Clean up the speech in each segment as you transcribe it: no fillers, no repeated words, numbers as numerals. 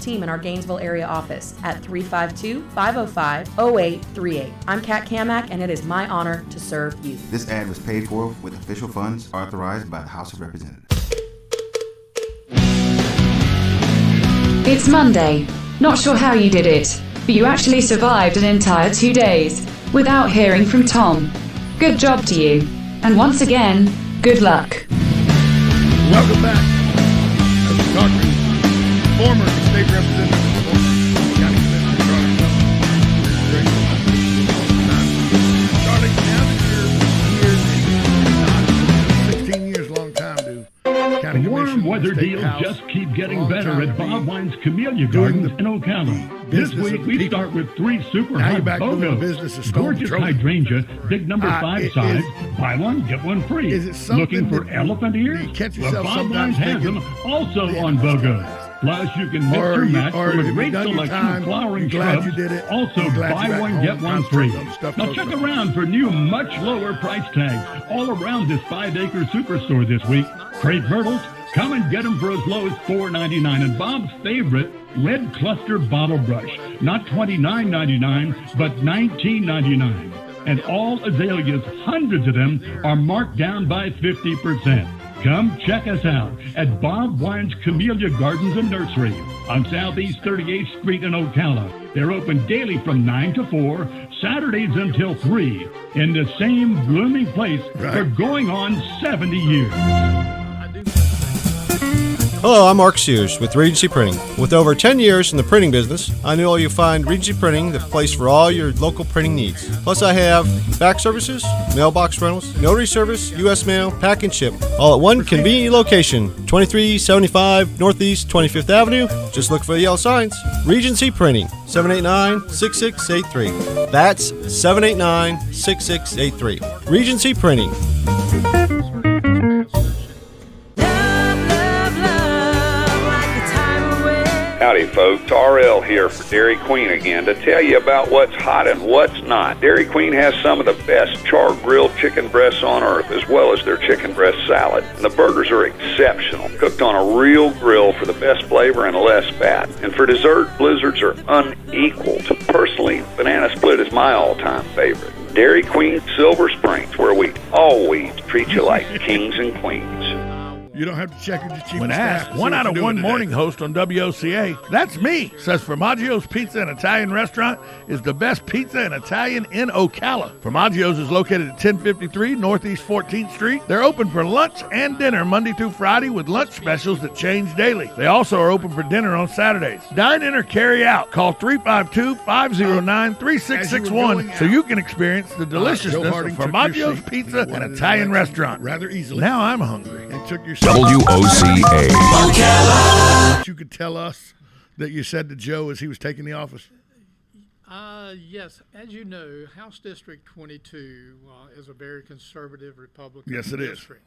team in our Gainesville area office at 352-505-0838. I'm Kat Kamak, and it is my honor to serve you. This ad was paid for with official funds authorized by the House of Representatives. It's Monday. Not sure how you did it, but you actually survived an entire 2 days without hearing from Tom. Good job to you. And once again, good luck. Welcome back. As we talk to former state representative, former county commissioner, Charlie, now that you're here, 16 years, long time, dude. County The warm Commission, weather State deals House, just keep getting long better time at to be Bob Wine's Camellia doing Gardens in Ocala. This business week of we people. start with 3 super Now you're hot back doing the BOGOs. business of Stone Gorgeous Patrol. hydrangea, big number 5 size, buy one, get one free. Is it something Looking for that elephant ears? you catch Well, yourself Bob sometimes Wines has thinking, them also "Man, on that's BOGOs. Plus, you can mix or match or from a have you great done your selection time, of flowering you're glad shrubs. you did it, Also, you're glad buy you're back one, home, get one free. concentrate on stuff Now, close check to around for new, much lower price tags all around this 5-acre superstore this week. Crepe myrtles, come and get them for as low as $4.99. And Bob's favorite, red cluster bottle brush. Not $29.99, but $19.99. And all azaleas, hundreds of them, are marked down by 50%. Come check us out at Bob Wine's Camellia Gardens and Nursery on Southeast 38th Street in Ocala. They're open daily from 9 to 4, Saturdays until 3, in the same blooming place for going on 70 years. Hello, I'm Mark Sears with Regency Printing. With over 10 years in the printing business, I know you'll find Regency Printing the place for all your local printing needs. Plus, I have fax services, mailbox rentals, notary service, U.S. mail, pack and ship, all at one convenient location, 2375 Northeast 25th Avenue. Just look for the yellow signs. Regency Printing, 789-6683. That's 789-6683. Regency Printing. Howdy folks, RL here for Dairy Queen again to tell you about what's hot and what's not. Dairy Queen has some of the best char-grilled chicken breasts on earth, as well as their chicken breast salad. And the burgers are exceptional, cooked on a real grill for the best flavor and less fat. And for dessert, blizzards are unequaled. Personally, banana split is my all-time favorite. Dairy Queen Silver Springs, where we always treat you like kings and queens. You don't have to check with your chief When of staff. asked, to see one what out you're of doing one today. morning host on WOCA, that's me, says Formaggio's Pizza and Italian Restaurant is the best pizza and Italian in Ocala. Formaggio's is located at 1053 Northeast 14th Street. They're open for lunch and dinner Monday through Friday with lunch specials that change daily. They also are open for dinner on Saturdays. Dine in or carry out. Call 352-509-3661 so you can experience the deliciousness of Formaggio's Pizza and Italian Restaurant. Rather easily. Now I'm hungry. And took your WOCA. You could tell us that you said to Joe as he was taking the office. Yes, as you know, House District 22 is a very conservative Republican Yes, it is. district.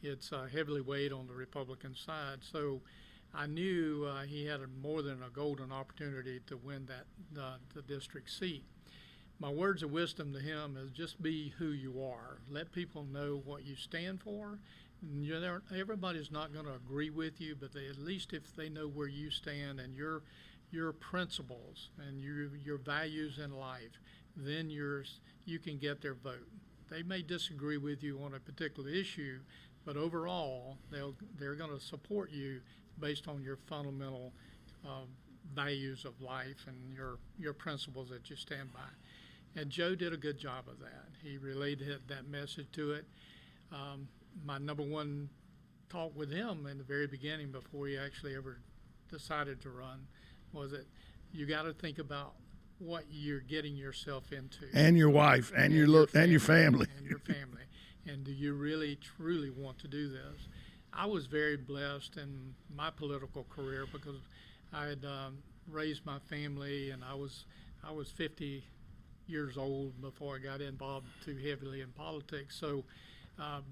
It's heavily weighed on the Republican side, so I knew he had more than a golden opportunity to win the district seat. My words of wisdom to him is just be who you are. Let people know what you stand for. Everybody's not going to agree with you, but at least if they know where you stand and your principles and your values in life, then you can get their vote. They may disagree with you on a particular issue, but overall they're going to support you based on your fundamental values of life and your principles that you stand by. And Joe did a good job of that. He relayed that message to it. My number one talk with him in the very beginning, before he actually ever decided to run, was that you got to think about what you're getting yourself into, And your wife, and your family. and your family. And do you really truly want to do this? I was very blessed in my political career because I had raised my family, and I was 50 years old before I got involved too heavily in politics. So.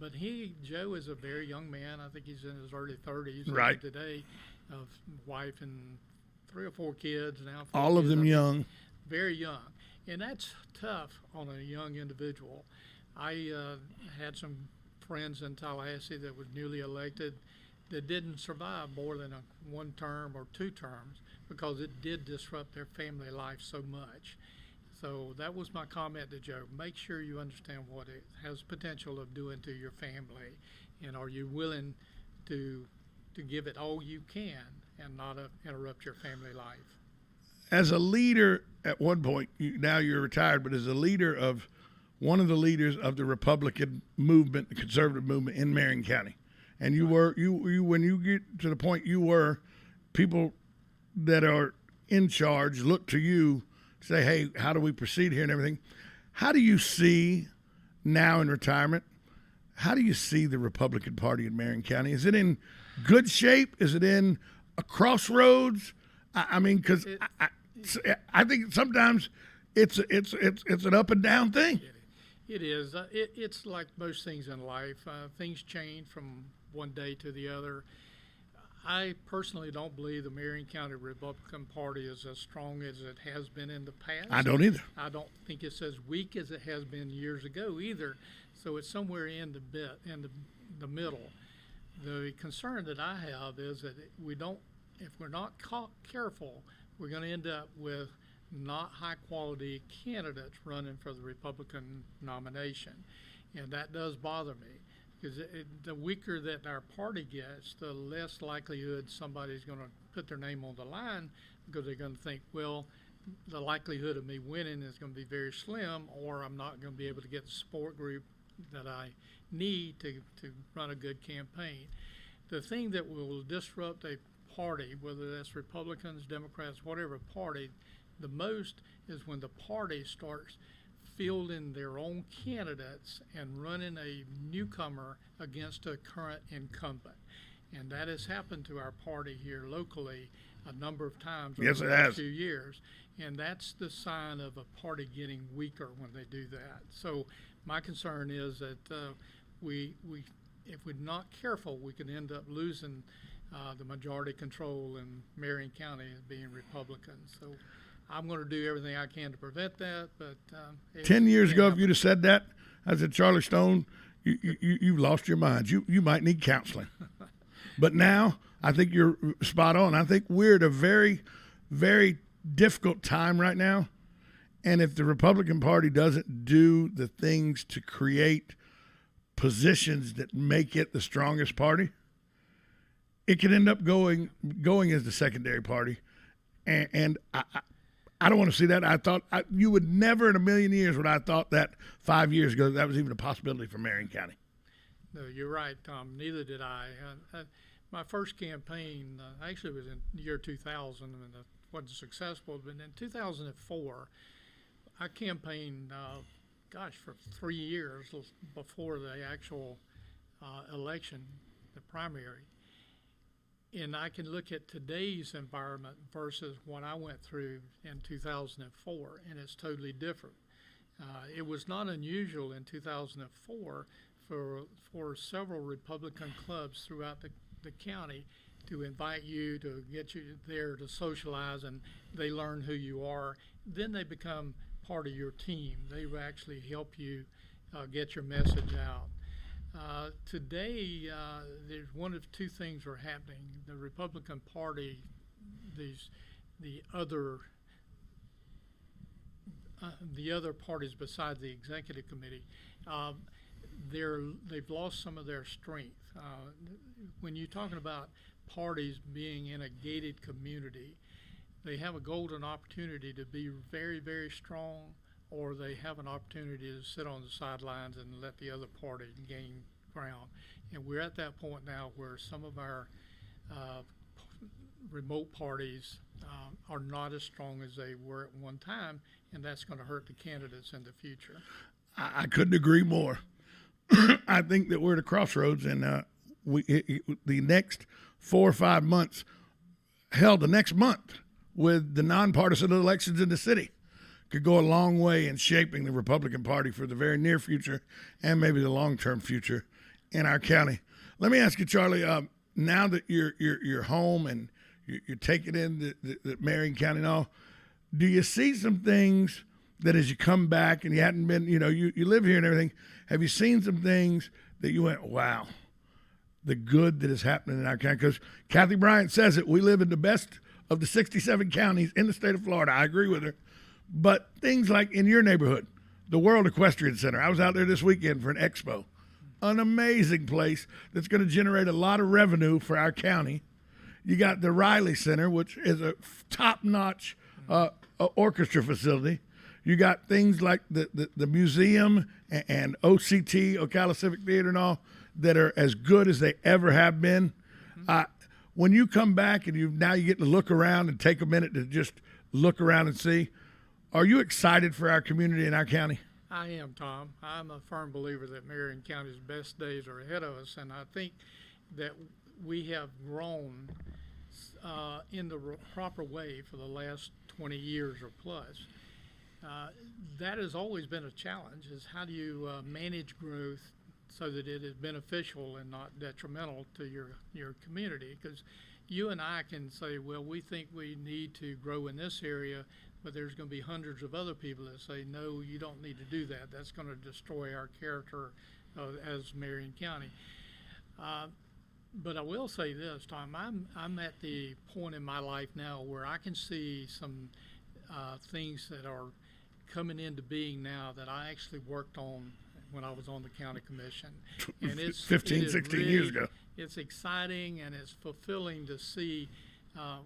But Joe is a very young man. I think he's in his early 30s right today, of wife and 3 or 4 kids now. All of them young. Very young. And that's tough on a young individual. I had some friends in Tallahassee that was newly elected that didn't survive more than 1 term or 2 terms because it did disrupt their family life so much. So that was my comment to Joe. Make sure you understand what it has potential of doing to your family, and are you willing to give it all you can and not interrupt your family life. As a leader at one point, now you're retired, but as a leader of one of the leaders of the Republican movement, the conservative movement in Marion County, and you were you when you get to the point you were, people that are in charge look to you, say, hey, how do we proceed here and everything. How do you see now in retirement, how do you see the Republican Party in Marion County? Is it in good shape? Is it in a crossroads? I mean, because I think sometimes it's an up and down thing. It is. It's like most things in life. Things change from one day to the other. I personally don't believe the Marion County Republican Party is as strong as it has been in the past. I don't either. I don't think it's as weak as it has been years ago either. So it's somewhere in the middle. The concern that I have is that if we're not careful, we're going to end up with not high quality candidates running for the Republican nomination. And that does bother me, because the weaker that our party gets, the less likelihood somebody's going to put their name on the line, because they're going to think, well, the likelihood of me winning is going to be very slim, or I'm not going to be able to get the support group that I need to run a good campaign. The thing that will disrupt a party, whether that's Republicans, Democrats, whatever party, the most is when the party starts fielding their own candidates and running a newcomer against a current incumbent. And that has happened to our party here locally a number of times over the last few years. And that's the sign of a party getting weaker when they do that. So my concern is that if we're not careful, we could end up losing the majority control in Marion County as being Republican. So I'm going to do everything I can to prevent that. But 10 years ago, if you'd have said that, I said, Charlie Stone, you've lost your mind. You might need counseling. But now I think you're spot on. I think we're at a very, very difficult time right now. And if the Republican Party doesn't do the things to create positions that make it the strongest party, it could end up going as the secondary party. And I don't want to see that. I thought you would never in a million years would I thought that 5 years ago that was even a possibility for Marion County. No, you're right, Tom. Neither did I. My first campaign actually was in the year 2000, and it wasn't successful. But in 2004, I campaigned, for 3 years before the actual election, the primary. And I can look at today's environment versus what I went through in 2004, and it's totally different. It was not unusual in 2004 for several Republican clubs throughout the county to invite you, to get you there to socialize, and they learn who you are. Then they become part of your team. They will actually help you get your message out. Today, there's one of two things are happening. The Republican Party, the other parties besides the executive committee, they've lost some of their strength. When you're talking about parties being in a gated community, they have a golden opportunity to be very, very strong, or they have an opportunity to sit on the sidelines and let the other party gain ground. And we're at that point now where some of our remote parties are not as strong as they were at one time, and that's going to hurt the candidates in the future. I couldn't agree more. I think that we're at a crossroads, and the next 4 or 5 months, hell, the next month with the nonpartisan elections in the city, could go a long way in shaping the Republican Party for the very near future and maybe the long-term future in our county. Let me ask you, Charlie, now that you're home and you're taking in the Marion County and all, do you see some things that as you come back and you hadn't been, you live here and everything, have you seen some things that you went, wow, the good that is happening in our county? Because Kathy Bryant says it, we live in the best of the 67 counties in the state of Florida. I agree with her. But things like in your neighborhood, the World Equestrian Center. I was out there this weekend for an expo. An amazing place that's going to generate a lot of revenue for our county. You got the Riley Center, which is a top-notch orchestra facility. You got things like the museum and OCT, Ocala Civic Theater, and all that are as good as they ever have been. When you come back and now you get to look around and take a minute to just look around and see, are you excited for our community and our county? I am, Tom. I'm a firm believer that Marion County's best days are ahead of us, and I think that we have grown in the proper way for the last 20 years or plus. That has always been a challenge, is how do you manage growth so that it is beneficial and not detrimental to your community? Because you and I can say, well, we think we need to grow in this area, but there's going to be hundreds of other people that say, no, you don't need to do that. That's going to destroy our character as Marion County. But I will say this, Tom, I'm at the point in my life now where I can see some things that are coming into being now that I actually worked on when I was on the county commission. And it's 16 years ago. It's exciting and it's fulfilling to see.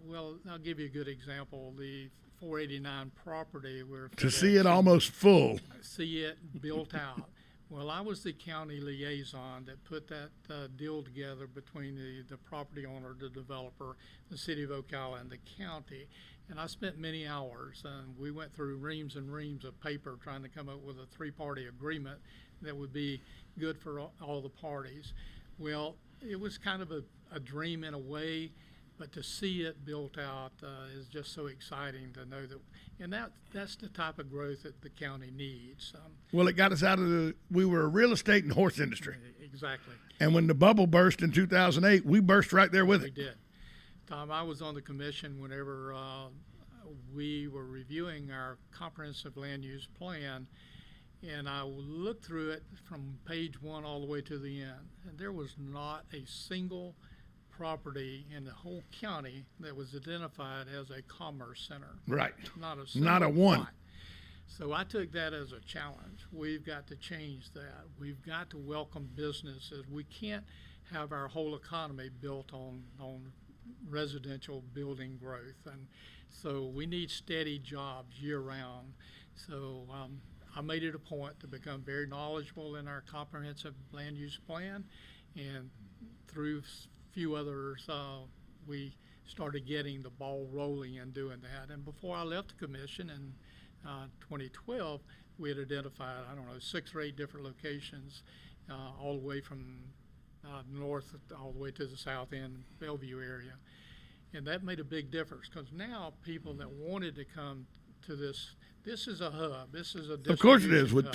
Well, I'll give you a good example. The 489 property where to see it almost full. See it built out. Well, I was the county liaison that put that deal together between the property owner, the developer, the city of Ocala, and the county. And I spent many hours, and we went through reams and reams of paper trying to come up with a three-party agreement that would be good for all the parties. Well, it was kind of a dream in a way, but to see it built out is just so exciting to know that, and that's the type of growth that the county needs. Well, it got us out of we were a real estate and horse industry. Exactly. And when the bubble burst in 2008, we burst right there with it. We did. Tom, I was on the commission whenever we were reviewing our comprehensive land use plan, and I looked through it from page 1 all the way to the end, and there was not a single property in the whole county that was identified as a commerce center. Right. Not a one. Lot. So I took that as a challenge. We've got to change that. We've got to welcome businesses. We can't have our whole economy built on residential building growth, and so we need steady jobs year round. So I made it a point to become very knowledgeable in our comprehensive land use plan, and through few others, we started getting the ball rolling and doing that. And before I left the commission in 2012, we had identified, 6 or 8 different locations, all the way from north all the way to the south end, Bellevue area. And that made a big difference, because now people that wanted to come to this is a hub. This is a Of course it is. With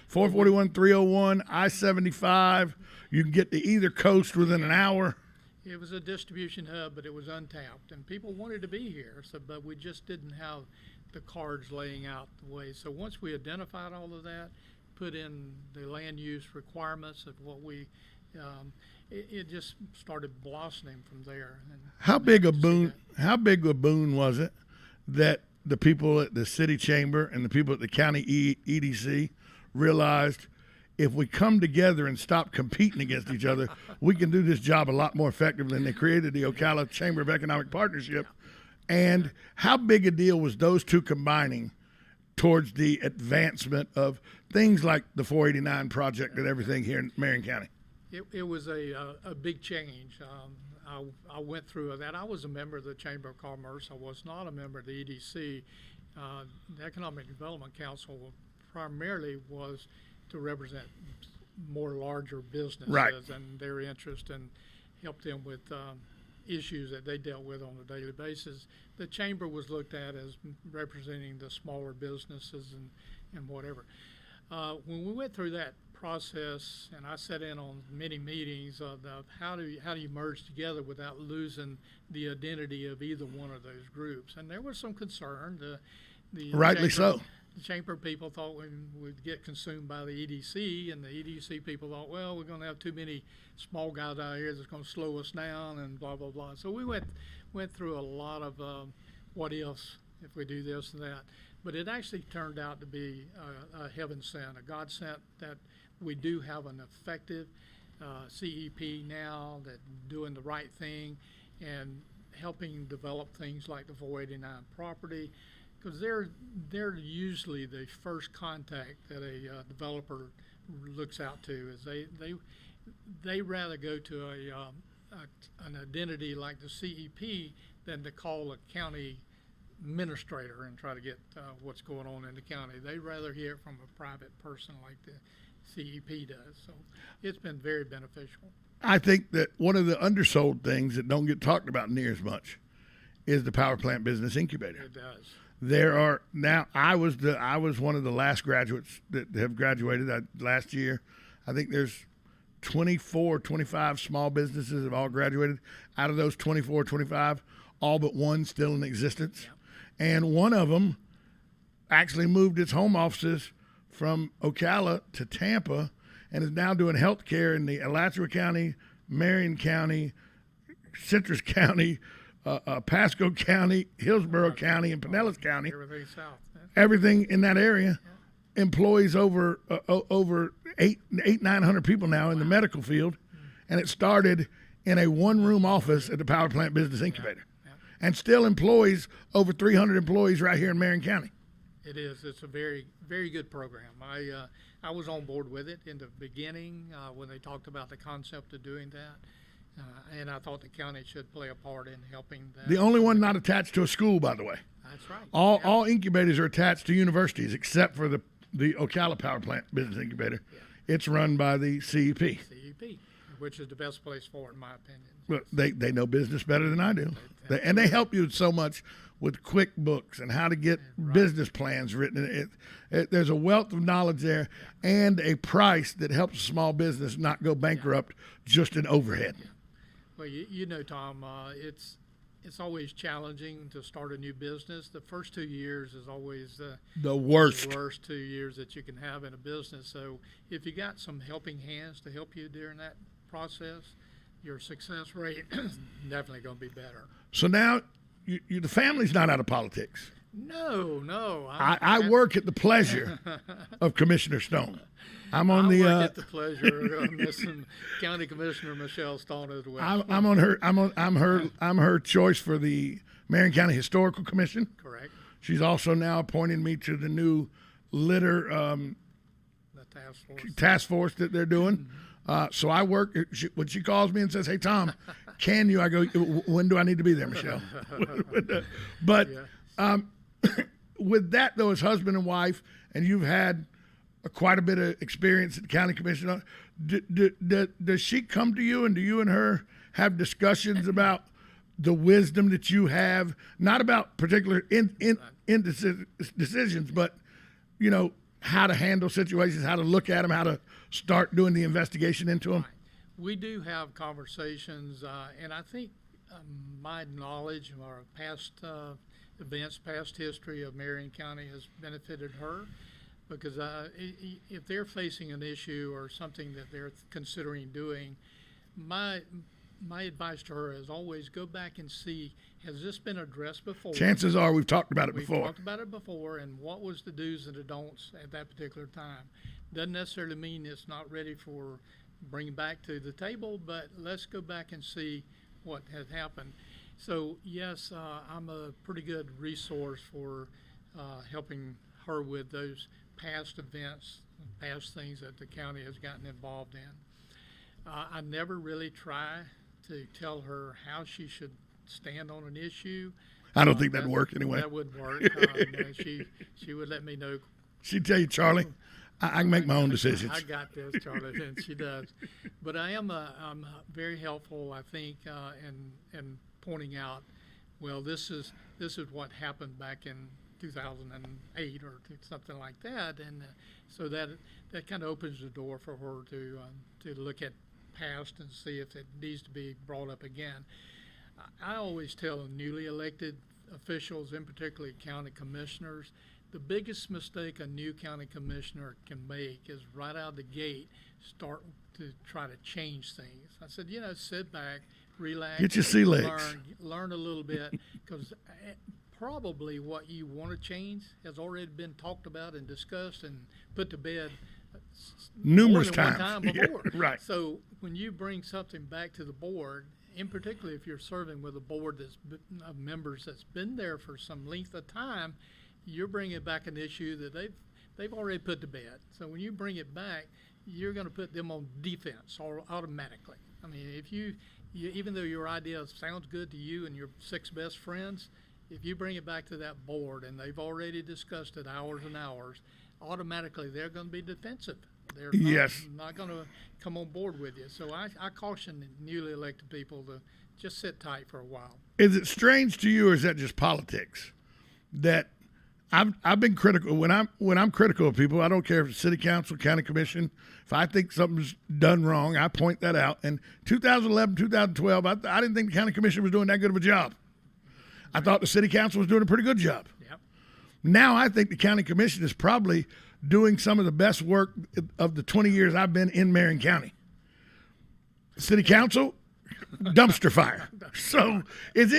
441, 301, I-75, you can get to either coast within an hour. It was a distribution hub, but it was untapped, and people wanted to be here. But we just didn't have the cards laying out the way. So once we identified all of that, put in the land use requirements of what we, it just started blossoming from there. And how big a boon? How big a boon was it that the people at the city chamber and the people at the county EDC realized, if we come together and stop competing against each other, we can do this job a lot more effectively. And they created the Ocala Chamber of Economic Partnership. And how big a deal was those two combining towards the advancement of things like the 489 project and everything here in Marion County? It was a big change. I went through that. I was a member of the Chamber of Commerce. I was not a member of the EDC. The Economic Development Council primarily was to represent more larger businesses, right, and their interest, and help them with issues that they dealt with on a daily basis. The chamber was looked at as representing the smaller businesses and whatever. When we went through that process, and I sat in on many meetings of how do you merge together without losing the identity of either one of those groups, and there was some concern. Rightly so. The chamber people thought we would get consumed by the EDC, and the EDC people thought, well, we're going to have too many small guys out here that's going to slow us down and blah, blah, blah. So we went went through a lot of what ifs if we do this and that. But it actually turned out to be a heaven sent, a God sent, that we do have an effective CEP now that doing the right thing and helping develop things like the 489 property, because they're usually the first contact that a developer looks out to. Is they rather go to an identity like the CEP than to call a county administrator and try to get what's going on in the county. They'd rather hear it from a private person like the CEP does. So it's been very beneficial. I think that one of the undersold things that don't get talked about near as much is the power plant business incubator. It does. There are now. I was one of the last graduates that have graduated last year. I think there's 24, 25 small businesses have all graduated. Out of those 24, 25, all but one still in existence. Yeah. And one of them actually moved its home offices from Ocala to Tampa and is now doing healthcare in the Alachua County, Marion County, Citrus County, Pasco County, Hillsborough County, and Pinellas County. Everything south. Everything in that area employs over 900 people now in the medical field, and it started in a one-room office at the Power Plant Business Incubator, and still employs over 300 employees right here in Marion County. It is. It's a very, very good program. I was on board with it in the beginning when they talked about the concept of doing that, and I thought the county should play a part in helping that. The only one not attached to a school, by the way. That's right. All incubators are attached to universities except for the Ocala Power Plant Business Incubator. Yeah. It's run by the CEP. CEP, which is the best place for it, in my opinion. Well, they know business better than I do. And they help you so much with QuickBooks and how to get business plans written. There's a wealth of knowledge there and a price that helps a small business not go bankrupt just in overhead. Yeah. Well, you know, Tom, it's always challenging to start a new business. The first 2 years is always the worst 2 years that you can have in a business. So if you got some helping hands to help you during that process, your success rate is definitely going to be better. So now the family's not out of politics. No. I work at the pleasure of Commissioner Stone. I'm on I work at the pleasure of Missing County Commissioner Michelle Stone as well. I'm her choice for the Marion County Historical Commission. Correct. She's also now appointing me to the new litter the task force that they're doing. So I work. When she calls me and says, "Hey Tom, can you?" I go, "When do I need to be there, Michelle?" But with that though, as husband and wife, and you've had quite a bit of experience at the county commission, does she come to you, and do you and her have discussions about the wisdom that you have, not about particular decisions, but how to handle situations, how to look at them, how to start doing the investigation into them? We do have conversations, and I think my knowledge of our past events, past history of Marion County has benefited her, because if they're facing an issue or something that they're considering doing, my advice to her is always go back and see, has this been addressed before? Chances are we've talked about it before. We've talked about it before, and what was the do's and the don'ts at that particular time. Doesn't necessarily mean it's not ready for bringing back to the table, but let's go back and see what has happened. So yes, I'm a pretty good resource for helping her with those past events, past things that the county has gotten involved in. I never really try to tell her how she should stand on an issue. I don't think that'd work anyway. That wouldn't work. She would let me know. She'd tell you, Charlie, I can make my own decisions. I got this, Charlie, and she does. But I'm very helpful, I think, in pointing out, well, this is what happened back in 2008 or something like that, and so that kind of opens the door for her to look at past and see if it needs to be brought up again. I always tell newly elected officials, in particular county commissioners, the biggest mistake a new county commissioner can make is right out of the gate start to try to change things. I said, sit back, relax, Get your sea legs. learn a little bit, because probably what you want to change has already been talked about and discussed and put to bed Numerous more than one times. time before. Yeah, right. So when you bring something back to the board, in particular if you're serving with a board of members that's been there for some length of time, you're bringing back an issue that they've already put to bed. So when you bring it back, you're going to put them on defense automatically. I mean, if you even though your idea sounds good to you and your 6 best friends, if you bring it back to that board and they've already discussed it hours and hours, automatically they're going to be defensive. They're not going to come on board with you. So I caution newly elected people to just sit tight for a while. Is it strange to you, or is that just politics? That I've been critical when I'm critical of people. I don't care if it's city council, county commission. If I think something's done wrong, I point that out. And 2011, 2012, I didn't think the county commission was doing that good of a job. I thought the city council was doing a pretty good job. Yep. Now I think the county commission is probably doing some of the best work of the 20 years I've been in Marion County. City council, dumpster fire. So is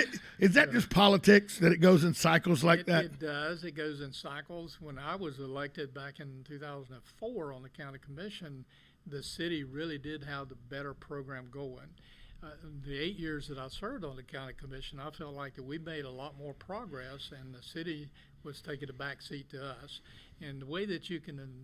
that just politics that it goes in cycles like that? It does. It goes in cycles. When I was elected back in 2004 on the county commission, the city really did have the better program going. The 8 years that I served on the county commission, I felt like that we made a lot more progress, and the city was taking a back seat to us. And the way that you can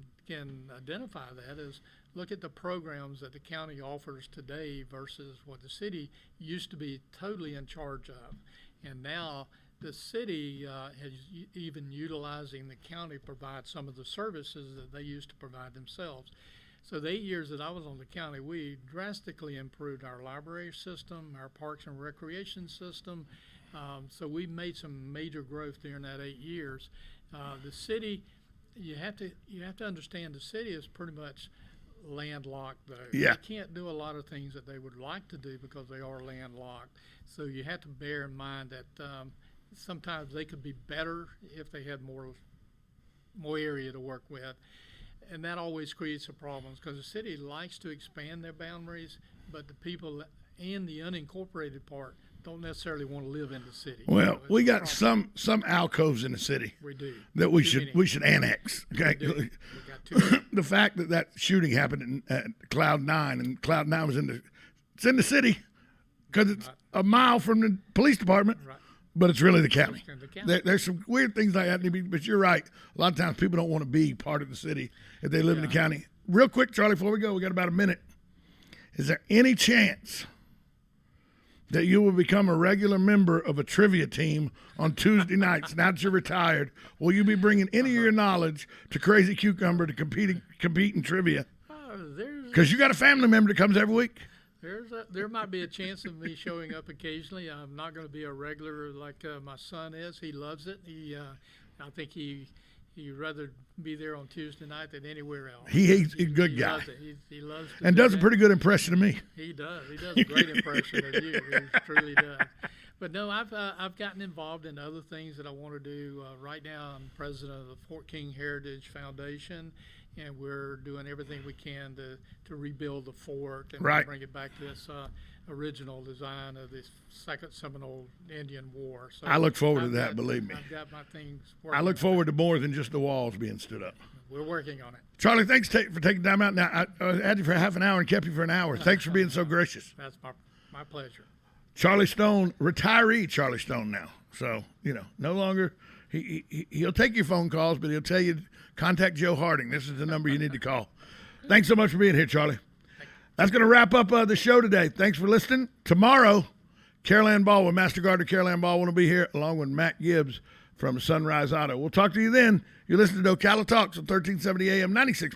identify that is look at the programs that the county offers today versus what the city used to be totally in charge of. And now the city has even utilizing the county to provide some of the services that they used to provide themselves. So the 8 years that I was on the county, we drastically improved our library system, our parks and recreation system. So we made some major growth during that 8 years. The city, you have to understand, the city is pretty much landlocked though. Yeah. They can't do a lot of things that they would like to do because they are landlocked. So you have to bear in mind that sometimes they could be better if they had more area to work with. And that always creates some problems because the city likes to expand their boundaries, but the people in the unincorporated part don't necessarily want to live in the city. Well, we got some alcoves in the city. We do. That we should annex. Okay. We got too many. The fact that shooting happened at Cloud 9 and Cloud 9 was in the city because it's a mile from the police department. Right. But it's really the county. The county. There's some weird things like that, but you're right. A lot of times people don't want to be part of the city if they live in the county. Real quick, Charlie, before we go, we got about a minute. Is there any chance that you will become a regular member of a trivia team on Tuesday nights now that you're retired? Will you be bringing any of your knowledge to Crazy Cucumber to compete in trivia? Because you got a family member that comes every week. There might be a chance of me showing up occasionally. I'm not going to be a regular like my son is. He loves it. I think he'd rather be there on Tuesday night than anywhere else. He's a good guy. Loves it. He loves to and does a pretty good impression of me. He does. He does a great impression of you. He truly does. But no, I've gotten involved in other things that I want to do. Right now, I'm president of the Fort King Heritage Foundation, and we're doing everything we can to rebuild the fort and bring it back to its original design of this Second Seminole Indian War. So I look forward to that, believe me. I've got my things working. I look forward to more than just the walls being stood up. We're working on it. Charlie, thanks for taking time out. Now, I had you for half an hour and kept you for an hour. Thanks for being so gracious. That's my pleasure. Charlie Stone, retiree Charlie Stone now. So, no longer, he'll take your phone calls, but he'll tell you, contact Joe Harding. This is the number you need to call. Thanks so much for being here, Charlie. That's going to wrap up the show today. Thanks for listening. Tomorrow, Caroline Baldwin, Master Gardener Caroline Baldwin will be here, along with Matt Gibbs from Sunrise Auto. We'll talk to you then. You're listening to Ocala Talks on 1370 AM 96.